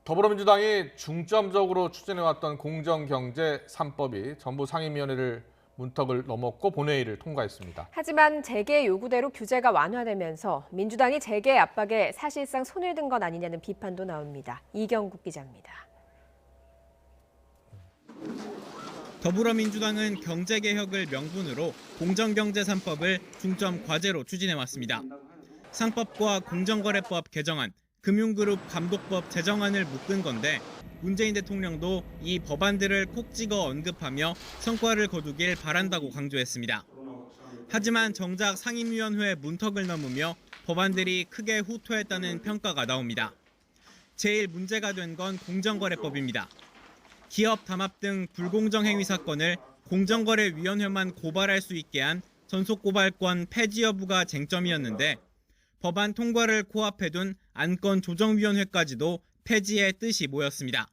더불어민주당이 중점적으로 추진해왔던 공정경제 3법이 정부 상임위원회를 문턱을 넘었고 본회의를 통과했습니다. 하지만 재계 요구대로 규제가 완화되면서 민주당이 재계 압박에 사실상 손을 든 건 아니냐는 비판도 나옵니다. 이경국 기자입니다. 더불어민주당은 경제개혁을 명분으로 공정경제 3법을 중점 과제로 추진해왔습니다. 상법과 공정거래법 개정안, 금융그룹 감독법 제정안을 묶은 건데 문재인 대통령도 이 법안들을 콕 찍어 언급하며 성과를 거두길 바란다고 강조했습니다. 하지만 정작 상임위원회 문턱을 넘으며 법안들이 크게 후퇴했다는 평가가 나옵니다. 제일 문제가 된 건 공정거래법입니다. 기업 담합 등 불공정 행위 사건을 공정거래위원회만 고발할 수 있게 한 전속고발권 폐지 여부가 쟁점이었는데 법안 통과를 코앞에 둔 안건조정위원회까지도 폐지의 뜻이 모였습니다.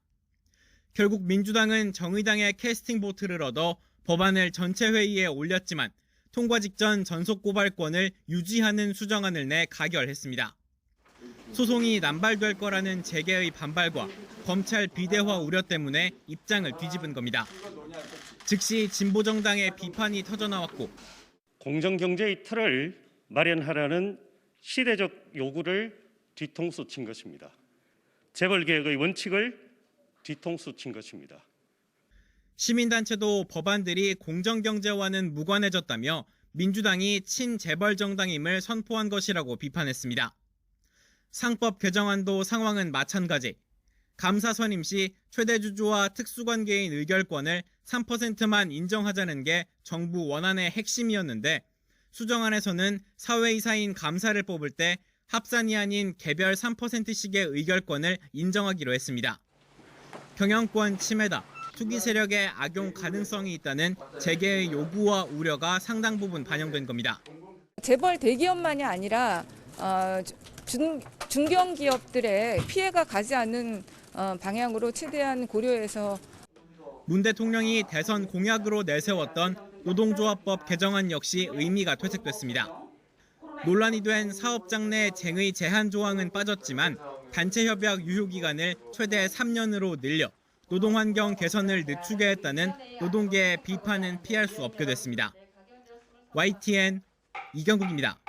결국 민주당은 정의당의 캐스팅 보트를 얻어 법안을 전체 회의에 올렸지만 통과 직전 전속고발권을 유지하는 수정안을 내 가결했습니다. 소송이 남발될 거라는 재계의 반발과 검찰 비대화 우려 때문에 입장을 뒤집은 겁니다. 즉시 진보정당의 비판이 터져나왔고 공정경제의 틀을 마련하라는 시대적 요구를 뒤통수 친 것입니다. 재벌개혁의 원칙을 뒤통수 친 것입니다. 시민단체도 법안들이 공정경제와는 무관해졌다며 민주당이 친재벌 정당임을 선포한 것이라고 비판했습니다. 상법 개정안도 상황은 마찬가지. 감사 선임 시 최대 주주와 특수관계인 의결권을 3%만 인정하자는 게 정부 원안의 핵심이었는데 수정안에서는 사회이사인 감사를 뽑을 때 합산이 아닌 개별 3%씩의 의결권을 인정하기로 했습니다. 경영권 침해다, 투기 세력의 악용 가능성이 있다는 재계의 요구와 우려가 상당 부분 반영된 겁니다. 재벌 대기업만이 아니라 중견기업들의 피해가 가지 않는 방향으로 최대한 고려해서 문 대통령이 대선 공약으로 내세웠던 노동조합법 개정안 역시 의미가 퇴색됐습니다. 논란이 된 사업장 내 쟁의 제한 조항은 빠졌지만 단체 협약 유효 기간을 최대 3년으로 늘려 노동환경 개선을 늦추게 했다는 노동계의 비판은 피할 수 없게 됐습니다. YTN 이경국입니다.